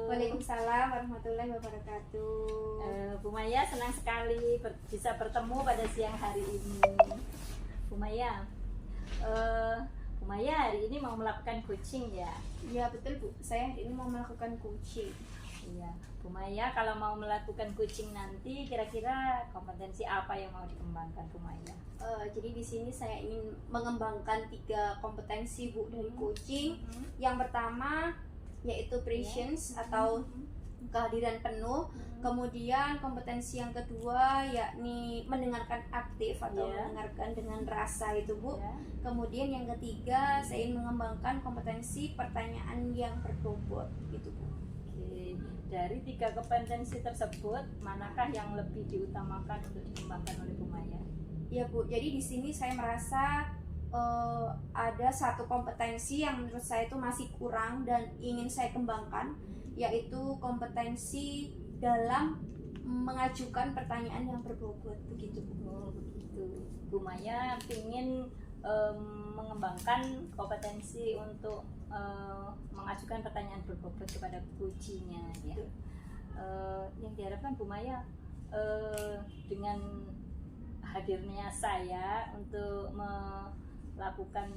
Waalaikumsalam warahmatullahi wabarakatuh. Bu Maya senang sekali bisa bertemu pada siang hari ini. Bu Maya, Bu Maya hari ini mau melakukan coaching ya? Iya betul Bu, saya hari ini mau melakukan coaching. Iya, Bu Maya kalau mau melakukan coaching nanti kira-kira kompetensi apa yang mau dikembangkan Bu Maya? Jadi di sini saya ingin mengembangkan 3 kompetensi Bu dari coaching. Yang pertama yaitu presence atau kehadiran penuh. Kemudian kompetensi yang kedua yakni mendengarkan aktif atau mendengarkan dengan rasa itu Bu. Kemudian yang ketiga saya ingin mengembangkan kompetensi pertanyaan yang berbobot gitu Bu. Oke, dari 3 kompetensi tersebut manakah yang lebih diutamakan untuk dikembangkan oleh Bu Maya? Ya Bu, jadi di sini saya merasa ada satu kompetensi yang menurut saya itu masih kurang dan ingin saya kembangkan, yaitu kompetensi dalam mengajukan pertanyaan yang berbobot begitu Bu. Oh, begitu. Bu Maya ingin mengembangkan kompetensi untuk mengajukan pertanyaan berbobot kepada coachingnya ya. Yang diharapkan Bu Maya dengan hadirnya saya untuk melakukan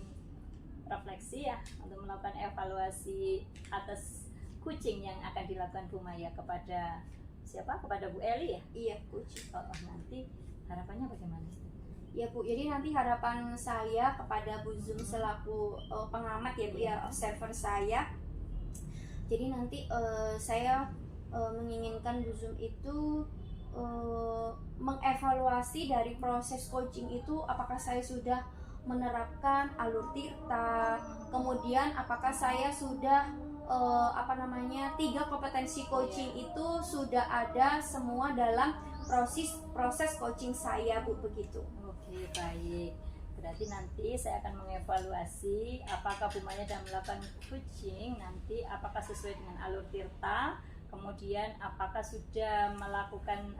refleksi ya, untuk melakukan evaluasi atas coaching yang akan dilakukan Bu Maya kepada siapa? Kepada Bu Eli ya? Iya, coaching. Nanti harapannya bagaimana? Ya Bu, jadi nanti harapan saya kepada Bu Zum selaku pengamat ya Bu ya, observer saya. Jadi nanti saya menginginkan Bu Zum itu mengevaluasi dari proses coaching itu, apakah saya sudah menerapkan alur Tirta, kemudian apakah saya sudah 3 kompetensi coaching itu sudah ada semua dalam proses coaching saya Bu, begitu. Oke, baik. Berarti nanti saya akan mengevaluasi apakah Bu Maya dalam melakukan coaching nanti apakah sesuai dengan alur Tirta, kemudian apakah sudah melakukan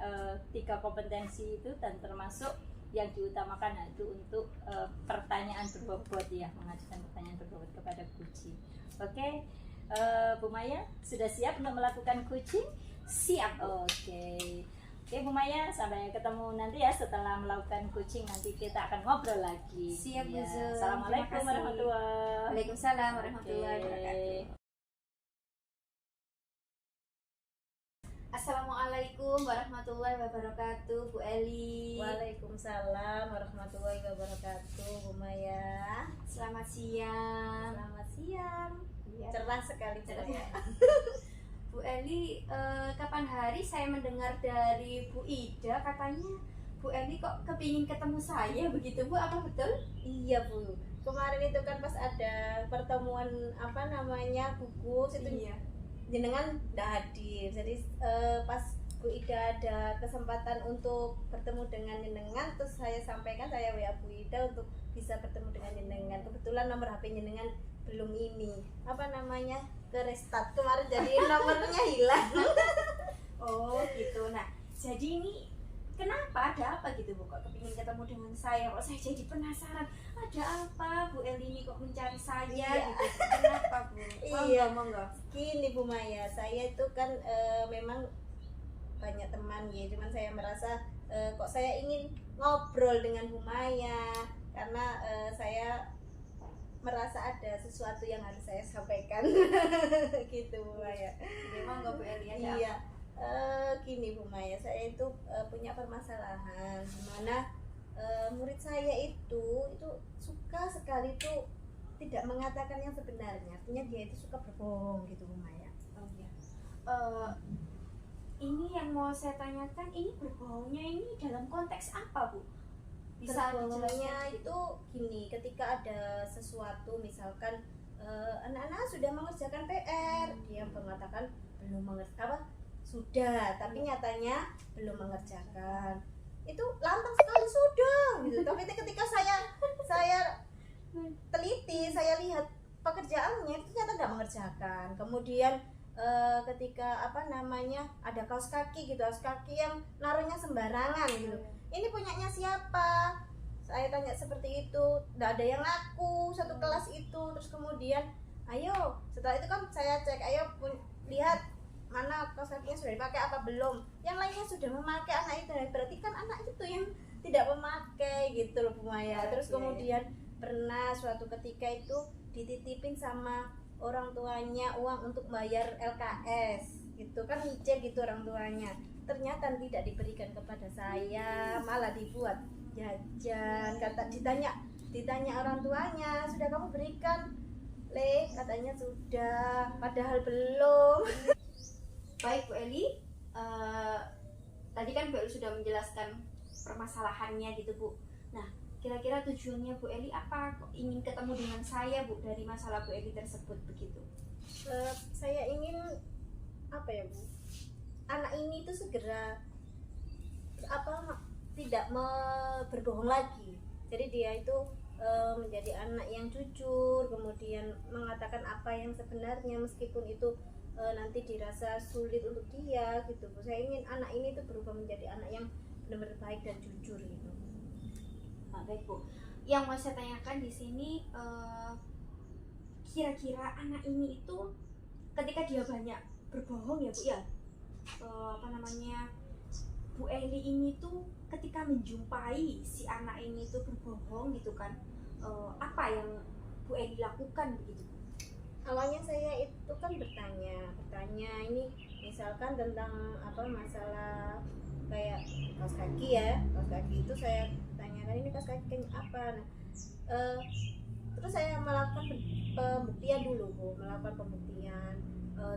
3 kompetensi itu, dan termasuk yang diutamakan itu untuk pertanyaan berbobot ya, mengajukan pertanyaan berbobot kepada coaching. Oke, Bu Maya sudah siap untuk melakukan coaching? Siap. Oke, Bu Maya, sampai ketemu nanti ya setelah melakukan coaching, nanti kita akan ngobrol lagi. Siap Bu Ya. Zum. Assalamualaikum warahmatullahi wabarakatuh. Waalaikumsalam warahmatullahi wabarakatuh. Assalamualaikum warahmatullahi wabarakatuh Bu Eli. Waalaikumsalam warahmatullahi wabarakatuh Bu Maya. Selamat siang. Selamat siang. Ya. Cerah sekali cerahnya. Bu Eli, kapan hari saya mendengar dari Bu Ida katanya Bu Eli kok kepingin ketemu saya begitu Bu, apa betul? Iya Bu. Kemarin itu kan pas ada pertemuan gugus itu. Iya. Jenengan tidak hadir, jadi pas Bu Ida ada kesempatan untuk bertemu dengan jenengan, terus saya sampaikan, saya WA Bu Ida untuk bisa bertemu dengan jenengan. Kebetulan nomor HP jenengan belum ke restart kemarin, jadi nomornya hilang. Oh gitu. Nah, jadi ini kenapa, ada apa gitu Bu, kok kepingin ketemu dengan saya? Kok saya jadi penasaran, ada apa Bu Eli ini kok mencari saya gitu? Kenapa Bu? Iya, monggo. Gini Bu Maya, saya itu kan memang banyak teman ya, cuman saya merasa kok saya ingin ngobrol dengan Bu Maya karena saya merasa ada sesuatu yang harus saya sampaikan. Gitu Bu Maya. Monggo Bu Eli, ada Iya. apa? Gini Bu Maya, saya itu punya permasalahan di mana murid saya itu suka sekali tuh tidak mengatakan yang sebenarnya, artinya dia itu suka berbohong gitu Bu Maya. Oh iya. Ini yang mau saya tanyakan, ini berbohongnya ini dalam konteks apa Bu? Bisa Berbohongnya dijelaskan itu gini, ketika ada sesuatu misalkan anak-anak sudah mengerjakan PR, dia mengatakan belum mengerjakan, sudah, tapi nyatanya belum mengerjakan. Itu lantang sekali sudah gitu. Tapi ketika saya teliti, saya lihat pekerjaannya itu ternyata tidak mengerjakan. Kemudian ketika ada kaos kaki yang naruhnya sembarangan gitu. Ini punyanya siapa? Saya tanya seperti itu, tidak ada yang ngaku satu kelas itu. Terus kemudian ayo, setelah itu kan saya cek, ayo lihat kaos kakinya sudah dipakai apa belum, yang lainnya sudah memakai, anak itu berarti kan anak itu yang tidak memakai gitu loh Bu Maya. Terus kemudian pernah suatu ketika itu dititipin sama orang tuanya uang untuk bayar LKS gitu kan, nyicil gitu orang tuanya, ternyata tidak diberikan kepada saya, malah dibuat jajan. Kata ditanya orang tuanya, sudah kamu berikan Le? Katanya sudah, padahal belum. Baik Bu Eli, tadi kan Bu Eli sudah menjelaskan permasalahannya gitu Bu. Nah, kira-kira tujuannya Bu Eli apa? Kok ingin ketemu dengan saya Bu dari masalah Bu Eli tersebut begitu? Saya ingin apa ya Bu? Anak ini tuh segera tidak berbohong lagi. Jadi dia itu menjadi anak yang jujur, kemudian mengatakan apa yang sebenarnya meskipun itu nanti dirasa sulit untuk dia gitu Bu. Saya ingin anak ini tuh berubah menjadi anak yang benar-benar baik dan jujur gitu. Baik Bu. Yang mau saya tanyakan di sini, kira-kira anak ini itu ketika dia banyak berbohong ya Bu ya, Bu Eli ini tuh ketika menjumpai si anak ini tuh berbohong gitu kan, apa yang Bu Eli lakukan begitu? Awalnya saya itu kan bertanya ini misalkan tentang masalah kayak kaos kaki ya, kaos kaki itu saya tanyakan ini kaos kaki apa. Nah, terus saya melakukan pembuktian dulu Bu, melakukan pembuktian.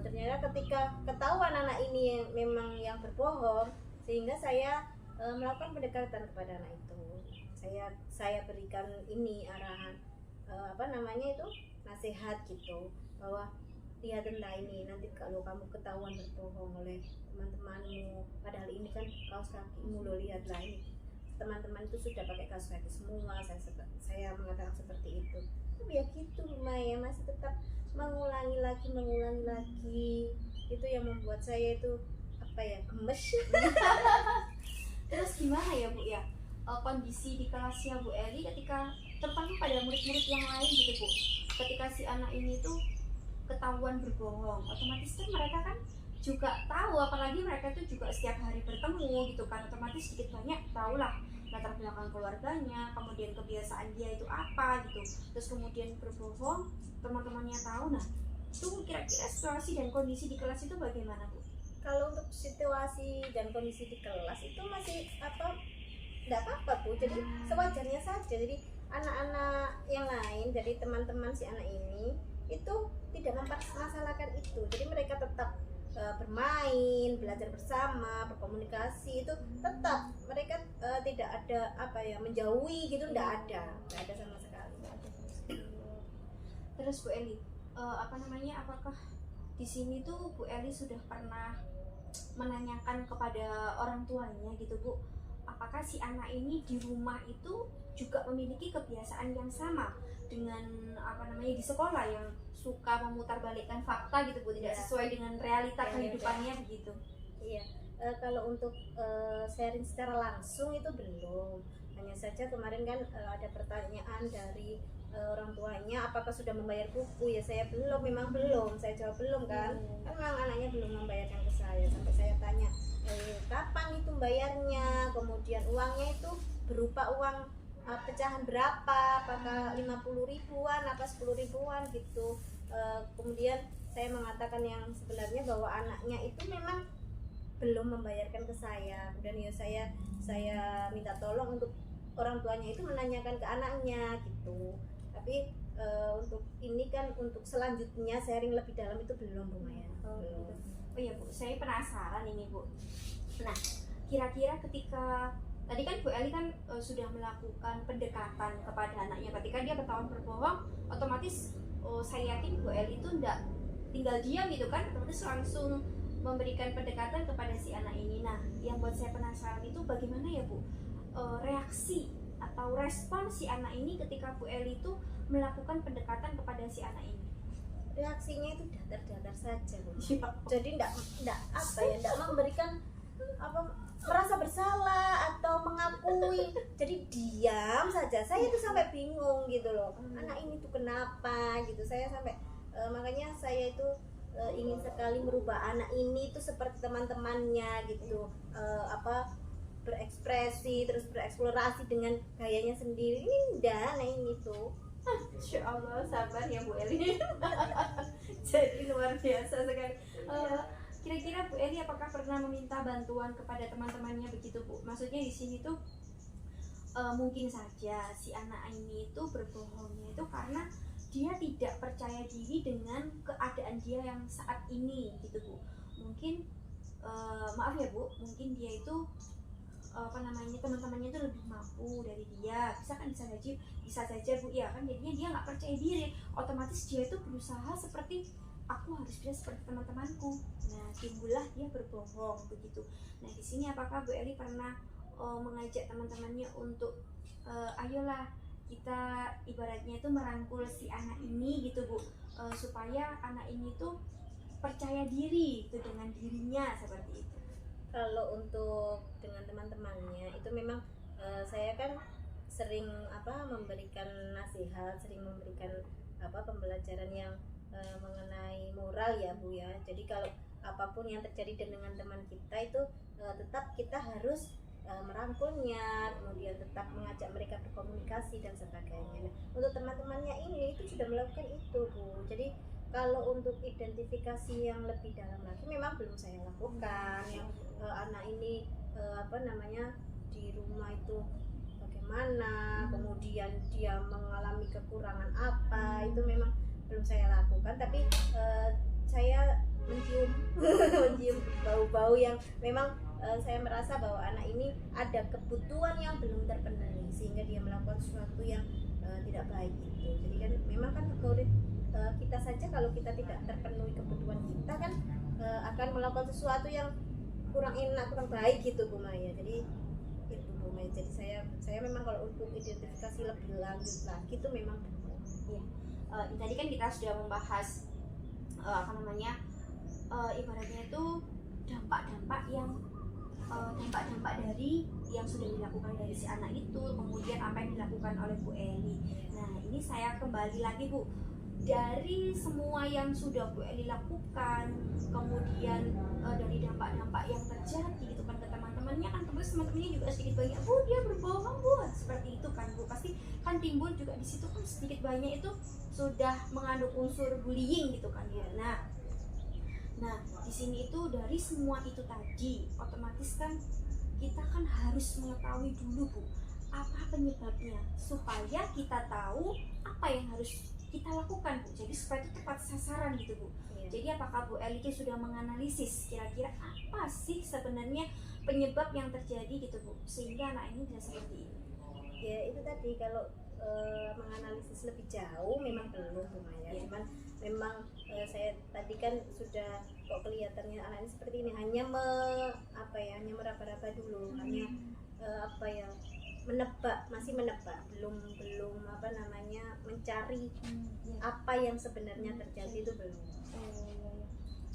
Ternyata ketika ketahuan anak ini yang memang yang berbohong, sehingga saya melakukan pendekatan kepada anak itu. Saya berikan ini arahan nasihat gitu, bahwa lihat tentang ini, nanti kalau kamu ketahuan berbohong oleh teman-temanmu, padahal ini kan kaos kakimu loh, lihatlah ini teman-teman itu sudah pakai kaos kaki semua. Saya mengatakan seperti itu. Tapi ya gitu Maya, masih tetap mengulangi lagi. Itu yang membuat saya itu gemes. Terus gimana ya Bu ya, kondisi di kelasnya Bu Eli ketika terutama pada murid-murid yang lain gitu Bu, ketika si anak ini tuh ketahuan berbohong, otomatis kan mereka kan juga tahu, apalagi mereka tuh juga setiap hari bertemu gitu kan, otomatis sedikit banyak tahulah latar belakang keluarganya, kemudian kebiasaan dia itu apa gitu. Terus kemudian berbohong, teman-temannya tahu. Nah, itu kira-kira situasi dan kondisi di kelas itu bagaimana Bu? Kalau untuk situasi dan kondisi di kelas itu masih enggak apa-apa Bu, jadi sewajarnya saja. Jadi anak-anak yang lain, jadi teman-teman si anak ini itu tidak mempermasalahkan itu. Jadi mereka tetap bermain, belajar bersama, berkomunikasi, itu tetap mereka tidak ada menjauhi gitu, enggak ada sama sekali. Terus Bu Eli, apakah di sini tuh Bu Eli sudah pernah menanyakan kepada orang tuanya gitu Bu, apakah si anak ini di rumah itu juga memiliki kebiasaan yang sama dengan di sekolah yang suka memutarbalikkan fakta gitu Bu, tidak sesuai dengan realita kehidupannya begitu? Iya, kalau untuk sharing secara langsung itu belum. Hanya saja kemarin kan ada pertanyaan dari orang tuanya, apakah sudah membayar buku? Ya saya belum, memang belum. Saya jawab belum kan. Kan memang anaknya belum membayarkan ke saya. Sampai saya tanya, kapan itu bayarnya? Kemudian uangnya itu berupa uang pecahan berapa? Apakah 50 ribuan, apa 10 ribuan gitu. Kemudian saya mengatakan yang sebenarnya bahwa anaknya itu memang belum membayarkan ke saya. Dan ya saya minta tolong untuk orang tuanya itu menanyakan ke anaknya gitu. Tapi untuk ini kan untuk selanjutnya sharing lebih dalam itu belum Bu Maya. Belum. Oh iya Bu, saya penasaran ini Bu. Nah, kira-kira ketika tadi kan Bu Eli kan sudah melakukan pendekatan kepada anaknya, ketika dia ketahuan berbohong, otomatis saya yakin Bu Eli itu enggak tinggal diam gitu kan, otomatis langsung memberikan pendekatan kepada si anak ini. Nah, yang buat saya penasaran itu bagaimana ya Bu reaksi atau respon si anak ini ketika Bu Eli itu melakukan pendekatan kepada si anak ini? Reaksinya itu datar-datar saja Bu. Jadi enggak memberikan merasa bersalah atau mengakui, jadi diam saja. Saya itu sampai bingung gitu loh, anak ini tuh kenapa gitu. Saya sampai makanya saya itu ingin sekali merubah anak ini tuh seperti teman-temannya gitu, berekspresi terus bereksplorasi dengan gayanya sendiri. Ini enggak, nah ini tuh. Insya Allah, sabar ya Bu Eli. Jadi luar biasa sekali. Kira-kira Bu Eli apakah pernah meminta bantuan kepada teman-temannya begitu Bu? Maksudnya di sini tuh mungkin saja si anak ini itu berbohongnya itu karena dia tidak percaya diri dengan keadaan dia yang saat ini gitu Bu. Mungkin maaf ya Bu, mungkin dia itu teman-temannya itu lebih mampu dari dia, bisa saja Bu ya kan, jadinya dia nggak percaya diri, otomatis dia itu berusaha seperti aku harus bisa seperti teman-temanku. Nah, timbullah dia berbohong begitu. Nah, di sini apakah Bu Eli pernah mengajak teman-temannya untuk ayolah kita ibaratnya itu merangkul si anak ini gitu Bu, supaya anak ini tuh percaya diri itu dengan dirinya seperti itu. Kalau untuk dengan teman-temannya itu memang saya kan sering memberikan nasihat, sering memberikan pembelajaran yang mengenai moral ya Bu ya. Jadi kalau apapun yang terjadi dengan teman kita itu tetap kita harus merangkulnya, kemudian tetap mengajak mereka berkomunikasi dan sebagainya. Nah, untuk teman-temannya ini itu sudah melakukan itu Bu. Jadi kalau untuk identifikasi yang lebih dalam lagi memang belum saya lakukan. Yang anak ini di rumah itu bagaimana, kemudian dia mengalami kekurangan apa, itu memang belum saya lakukan. Tapi saya mencium mencium bau-bau yang memang saya merasa bahwa anak ini ada kebutuhan yang belum terpenuhi sehingga dia melakukan sesuatu yang tidak baik itu. Jadi kan memang kan murid kita saja kalau kita tidak terpenuhi kebutuhan kita kan akan melakukan sesuatu yang kurang enak, kurang baik gitu Bu Maya. Jadi itu Bu Maya. Jadi saya memang kalau untuk identifikasi lebih lanjut lagi itu memang ya. Tadi kan kita sudah membahas ibaratnya itu dampak-dampak dari yang sudah dilakukan dari si anak itu, kemudian apa yang dilakukan oleh Bu Eli. Nah, ini saya kembali lagi Bu, dari semua yang sudah Bu Eli lakukan, kemudian dari dampak-dampak yang terjadi gitu kan ke teman-temannya, kan terus teman-temannya juga sedikit banyak Bu dia berbohong Bu, seperti itu kan Bu, pasti kan timbul juga di situ kan sedikit banyak itu sudah mengandung unsur bullying gitu kan ya. Nah di sini itu dari semua itu tadi otomatis kan kita kan harus mengetahui dulu Bu apa penyebabnya supaya kita tahu apa yang harus kita lakukan Bu, jadi supaya itu tepat sasaran gitu Bu. Jadi apakah Bu Eli itu sudah menganalisis kira-kira apa sih sebenarnya penyebab yang terjadi gitu Bu sehingga anak ini bisa seperti ini? Ya itu tadi kalau menganalisis lebih jauh memang belum Bu Maya. Cuman memang saya tadi kan sudah kok kelihatannya anak ini seperti ini hanya hanya meraba-raba dulu, hanya menebak, masih menebak, belum mencari apa yang sebenarnya terjadi itu belum.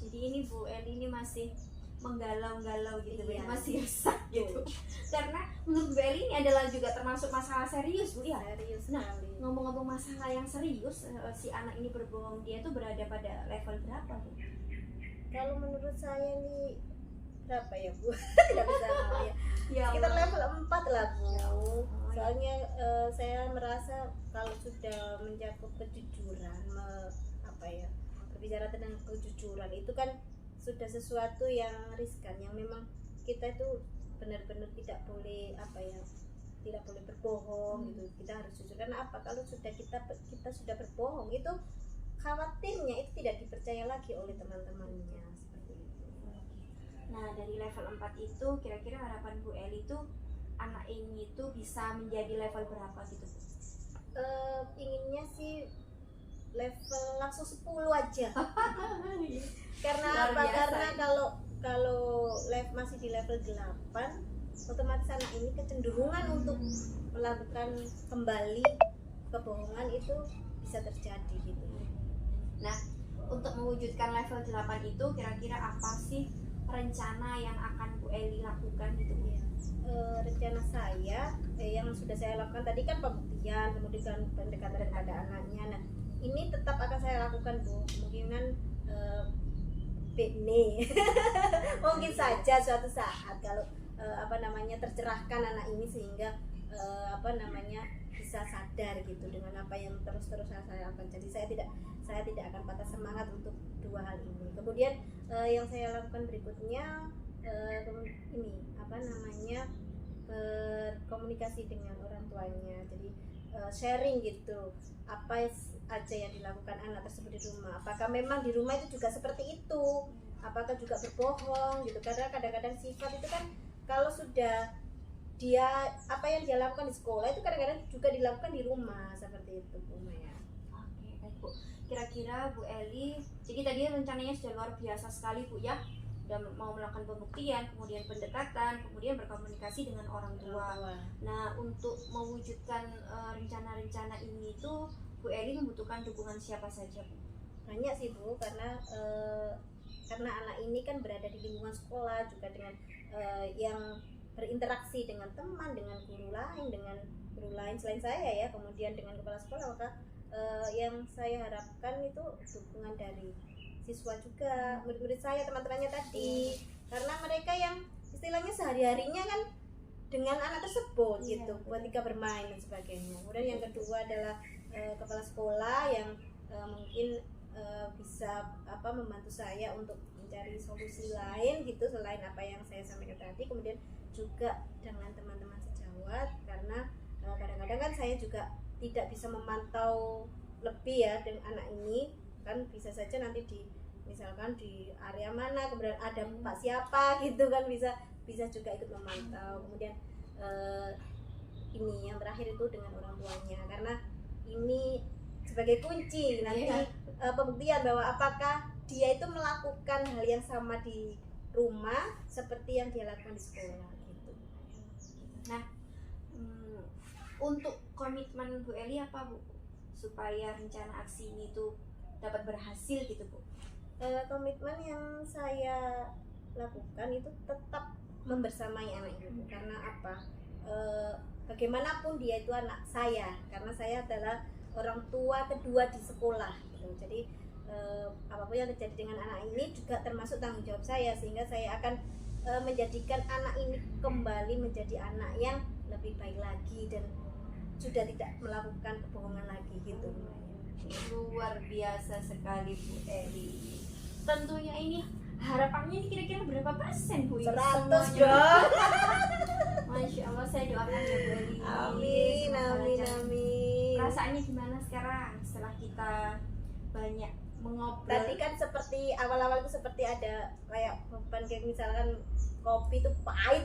Jadi ini Bu Eli ini masih menggalau-galau gitu Iya. masih resah gitu. Karena menurut Bu Eli ini adalah juga termasuk masalah serius Bu ya. Serius Nah, sekali. ngomong-ngomong masalah yang serius, si anak ini berbohong dia tuh berada pada level berapa Bu? Kalau menurut saya nih berapa ya Bu? Tidak bisa ngomong ya. Ya Sekitar Allah. level 4 lah Bu. Oh, Soalnya saya merasa kalau sudah mencakup kejujuran, berbicara tentang kejujuran itu kan sudah sesuatu yang riskan, yang memang kita itu benar-benar tidak boleh tidak boleh berbohong gitu. Kita harus jujur. Karena apa? Kalau sudah kita sudah berbohong itu khawatirnya itu tidak dipercaya lagi oleh teman-temannya seperti itu. Nah, dari level 4 itu kira-kira harapan Bu Eli itu anak ini itu bisa menjadi level berapa gitu Bu? Inginnya sih level langsung 10 aja. Karena Luar apa? biasa. Karena kalau masih di level 8 otomatis anak ini kecenderungan untuk melakukan kembali kebohongan itu bisa terjadi gitu. Nah, untuk mewujudkan level 8 itu kira-kira apa sih rencana yang akan Bu Eli lakukan gitu Bu? Rencana saya yang sudah saya lakukan tadi kan pembuktian, kemudian pendekatan kepada anaknya. Nah, ini tetap akan saya lakukan Bu. Kemungkinan ini. Mungkin saja suatu saat kalau tercerahkan anak ini sehingga bisa sadar gitu dengan apa yang terus saya lakukan. Jadi saya tidak akan patah semangat untuk dua hal ini. Kemudian yang saya lakukan berikutnya berkomunikasi dengan orang tuanya. Jadi sharing gitu apa aja yang dilakukan anak tersebut di rumah. Apakah memang di rumah itu juga seperti itu? Apakah juga berbohong gitu? Karena kadang-kadang sifat itu kan kalau sudah dia apa yang dia lakukan di sekolah itu kadang-kadang juga dilakukan di rumah seperti itu, Bu Maya. Oke, baik Bu. Kira-kira Bu Eli, jadi tadi rencananya sudah luar biasa sekali Bu ya. Sudah mau melakukan pembuktian, kemudian pendekatan, kemudian berkomunikasi dengan orang tua. Nah, untuk mewujudkan rencana-rencana ini itu Bu Eli membutuhkan dukungan siapa saja Bu? Banyak sih Bu, karena anak ini kan berada di lingkungan sekolah juga dengan yang berinteraksi dengan teman, dengan guru lain selain saya ya, kemudian dengan kepala sekolah. Maka yang saya harapkan itu dukungan dari siswa juga, murid-murid saya, teman-temannya tadi, karena mereka yang istilahnya sehari-harinya kan dengan anak tersebut gitu, ketika bermain dan sebagainya. Kemudian yang kedua adalah kepala sekolah yang mungkin bisa membantu saya untuk mencari solusi lain gitu selain apa yang saya sampaikan tadi. Kemudian juga dengan teman-teman sejawat, karena kadang-kadang kan saya juga tidak bisa memantau lebih ya dengan anak ini, kan bisa saja nanti misalkan di area mana, kemudian ada Pak siapa gitu kan, bisa juga ikut memantau. Kemudian ini yang terakhir itu dengan orang tuanya, karena ini sebagai kunci nanti pembuktian bahwa apakah dia itu melakukan hal yang sama di rumah seperti yang dia lakukan di sekolah gitu. Nah, untuk komitmen Bu Eli apa Bu, supaya rencana aksi ini tuh dapat berhasil gitu Bu? Komitmen yang saya lakukan itu tetap membersamai anak itu, karena apa? Bagaimanapun dia itu anak saya, karena saya adalah orang tua kedua di sekolah gitu. Jadi apapun yang terjadi dengan anak ini juga termasuk tanggung jawab saya, sehingga saya akan menjadikan anak ini kembali menjadi anak yang lebih baik lagi dan sudah tidak melakukan kebohongan lagi gitu. Luar biasa sekali Bu Eli. Tentunya ini harapannya ini kira-kira berapa persen Bu? 100 semuanya? dong. Masya Allah, saya doakan ya Bu Eli. Amin, Semoga amin, lancar. amin. Perasaannya gimana sekarang setelah kita banyak mengobrol? Tadi kan seperti awal-awal itu seperti ada kayak beban, kayak misalkan kopi itu pahit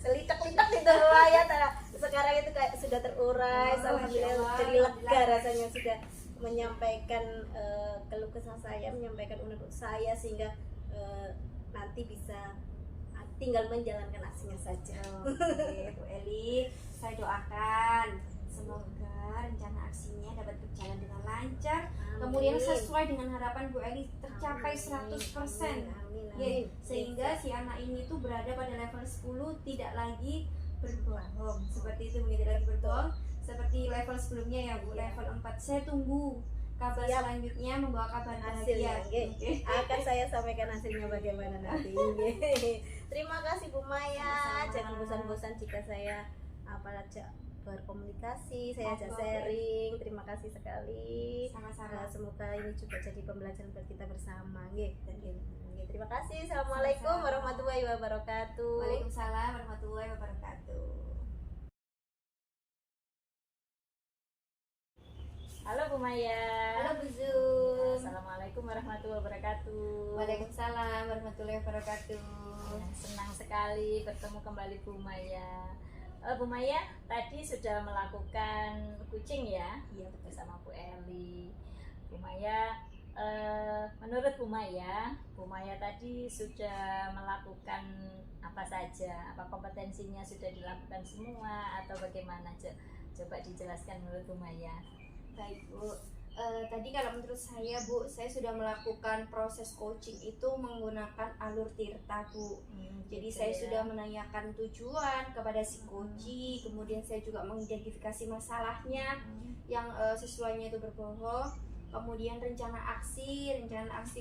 selitak-litak gitu ya. Sekarang itu kayak sudah terurai, alhamdulillah, jadi lega rasanya sudah menyampaikan keluh kesah saya, menyampaikan unek-unek saya, sehingga nanti bisa tinggal menjalankan aksinya saja. Oke, Bu Eli, saya doakan semoga rencana aksinya dapat berjalan dengan lancar. Amin. Kemudian sesuai dengan harapan Bu Eli tercapai 100%. Amin. Sehingga si anak ini tuh berada pada level 10, tidak lagi berbohong. Seperti itu, tidak lagi berbohong. Seperti level sebelumnya ya Bu, level 4. Saya tunggu kabar selanjutnya, membawa kabar hasilnya. bahagia. Akan saya sampaikan hasilnya bagaimana nanti. Terima kasih Bu Maya. Jangan bosan-bosan jika saya berkomunikasi, saya ajak sharing. Terima kasih sekali. Sama-sama. Semoga ini juga jadi pembelajaran buat kita bersama. Terima kasih. Assalamualaikum warahmatullahi wabarakatuh. Waalaikumsalam warahmatullahi wabarakatuh. Halo Bu Maya. Halo Bu Zum. Assalamualaikum warahmatullahi wabarakatuh. Waalaikumsalam warahmatullahi wabarakatuh. Senang sekali bertemu kembali Bu Maya. Bu Maya tadi sudah melakukan kucing ya? Iya, bersama Bu Eli. Bu Maya, menurut Bu Maya tadi sudah melakukan apa saja? Apa kompetensinya sudah dilakukan semua atau bagaimana? Coba dijelaskan menurut Bu Maya. Baik Bu, tadi kalau menurut saya Bu, saya sudah melakukan proses coaching itu menggunakan alur tirta Bu. Jadi gitu saya ya. sudah menanyakan tujuan kepada si coach, kemudian saya juga mengidentifikasi masalahnya yang sesuainya itu berbohong. kemudian rencana aksi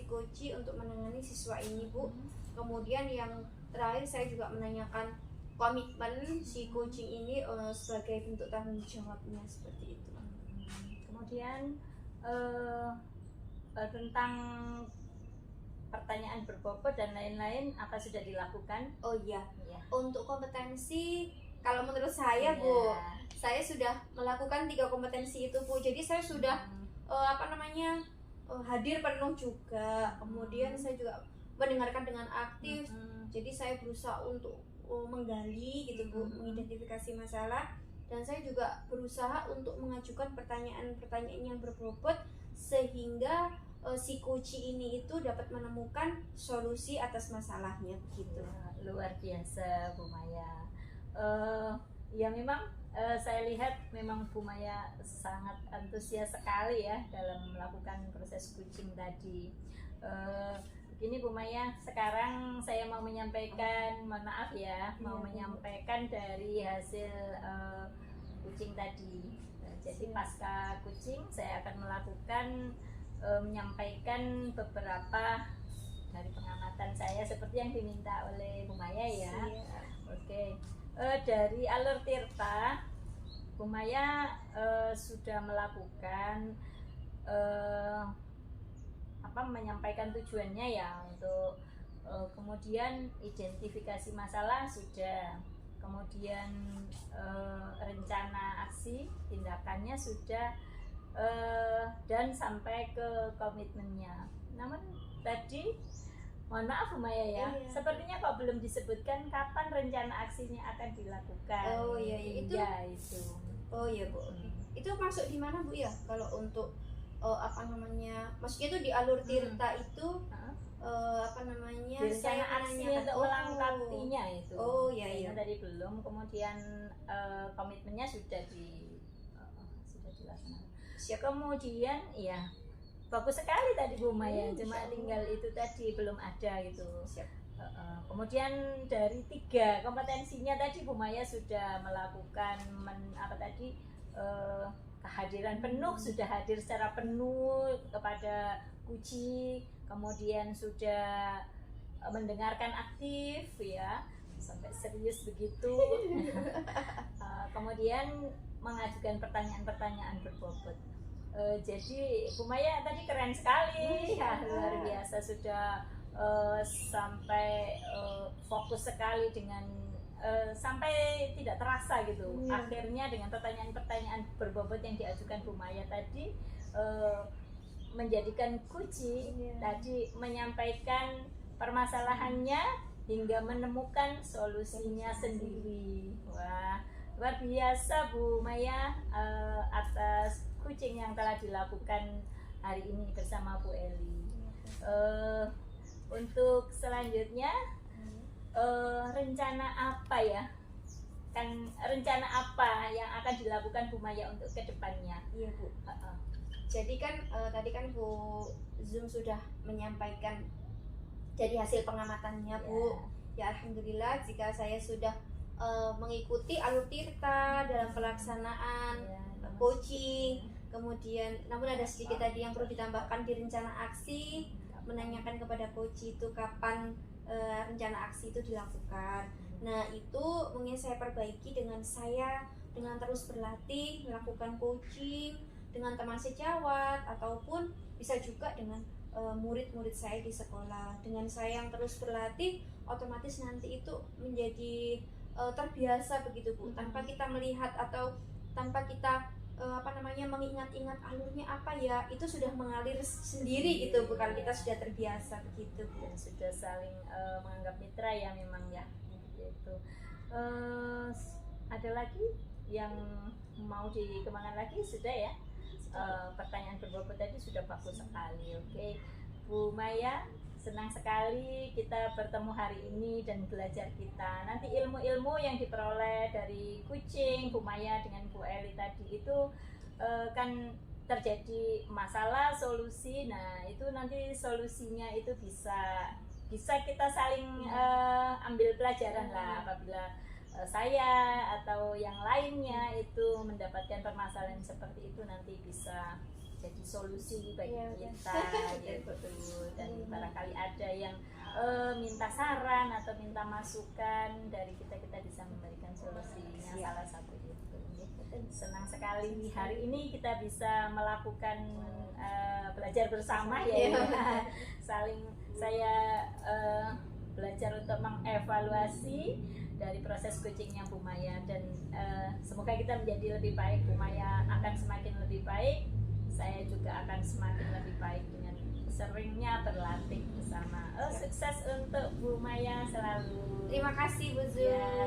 Koci untuk menangani siswa ini Bu. Kemudian yang terakhir saya juga menanyakan komitmen si coaching ini sebagai bentuk tanggung jawabnya seperti itu. Kemudian tentang pertanyaan berbobot dan lain-lain apa sudah dilakukan? Oh iya, Ya. untuk kompetensi kalau menurut saya Bu, saya sudah melakukan 3 kompetensi itu Bu. Jadi saya sudah hadir penuh juga. Kemudian saya juga mendengarkan dengan aktif. Jadi saya berusaha untuk menggali gitu Bu, mengidentifikasi masalah, dan saya juga berusaha untuk mengajukan pertanyaan-pertanyaan yang berbobot sehingga si coach ini itu dapat menemukan solusi atas masalahnya begitu. Luar biasa Bu Maya. Ya memang saya lihat memang Bu Maya sangat antusias sekali ya dalam melakukan proses coaching tadi. Begini Bu Maya, sekarang saya mau menyampaikan, mohon maaf ya, mau menyampaikan dari hasil coaching tadi. Jadi pasca coaching saya akan melakukan menyampaikan beberapa dari pengamatan saya seperti yang diminta oleh Bu Maya ya. Oke. Dari Alur Tirta, Bu Maya sudah melakukan menyampaikan tujuannya ya untuk kemudian identifikasi masalah sudah, kemudian rencana aksi tindakannya sudah, dan sampai ke komitmennya. Namun tadi mohon maaf Bu Maya ya, sepertinya kok belum disebutkan kapan rencana aksinya akan dilakukan. Oh iya, itu. Ya, itu. Oh iya Bu. Itu masuk di mana Bu ya? Kalau untuk maksudnya itu di Alur Tirta itu rencana aksi untuk melengkapinya itu. Oh iya. Tadi belum, kemudian komitmennya sudah dilaksanakan. Kemudian ya bagus sekali tadi Bu Maya, cuma tinggal itu tadi belum ada gitu. Kemudian dari 3 kompetensinya tadi Bu Maya sudah melakukan kehadiran penuh, sudah hadir secara penuh kepada Kuci, kemudian sudah mendengarkan aktif ya, sampai serius begitu. Kemudian mengajukan pertanyaan-pertanyaan berbobot. Jadi Bu Maya tadi keren sekali ya, luar biasa, sudah sampai fokus sekali dengan sampai tidak terasa gitu. Akhirnya dengan pertanyaan-pertanyaan berbobot yang diajukan Bu Maya tadi menjadikan Kuci tadi menyampaikan permasalahannya hingga menemukan solusinya sendiri. Wah, luar biasa Bu Maya atas coaching yang telah dilakukan hari ini bersama Bu Eli. Untuk selanjutnya rencana apa ya? Rencana apa yang akan dilakukan Bu Maya untuk kedepannya? Iya Bu. Jadi kan tadi kan Bu Zoom sudah menyampaikan jadi hasil pengamatannya Bu. Ya alhamdulillah jika saya sudah mengikuti Alur Tirta dalam pelaksanaan coaching. Kemudian namun ada sedikit tadi yang perlu ditambahkan di rencana aksi, menanyakan kepada coach itu kapan rencana aksi itu dilakukan. Nah itu mungkin saya perbaiki dengan terus berlatih, melakukan coaching dengan teman sejawat ataupun bisa juga dengan murid-murid saya di sekolah. Dengan saya yang terus berlatih, otomatis nanti itu menjadi terbiasa begitu Bu, tanpa kita melihat atau tanpa kita mengingat-ingat alurnya apa ya, itu sudah mengalir sendiri gitu Bu, kalau kita sudah terbiasa begitu Bu. Dan sudah saling menganggap mitra ya memang ya gitu. Ada lagi yang mau dikembangkan lagi? Sudah ya. Pertanyaan berbobot tadi sudah bagus sekali. Oke, Bu Maya, senang sekali kita bertemu hari ini dan belajar kita. Nanti ilmu-ilmu yang diperoleh dari coaching Bu Maya dengan Bu Eli tadi itu kan terjadi masalah, solusi. Nah, itu nanti solusinya itu bisa kita saling ambil pelajaran lah apabila saya atau yang lainnya itu mendapatkan permasalahan seperti itu, nanti bisa jadi solusi bagi Iya, kita gitu. Dan barangkali ada yang minta saran atau minta masukan dari kita bisa memberikan solusinya. Salah satu itu. Senang sekali hari ini kita bisa melakukan belajar bersama ya. Saling saya belajar untuk mengevaluasi dari proses coachingnya Bu Maya, dan semoga kita menjadi lebih baik. Bu Maya akan semakin lebih baik, saya juga akan semakin lebih baik dengan seringnya berlatih bersama. Sukses untuk Bu Maya selalu. Terima kasih Bu Zul. Ya,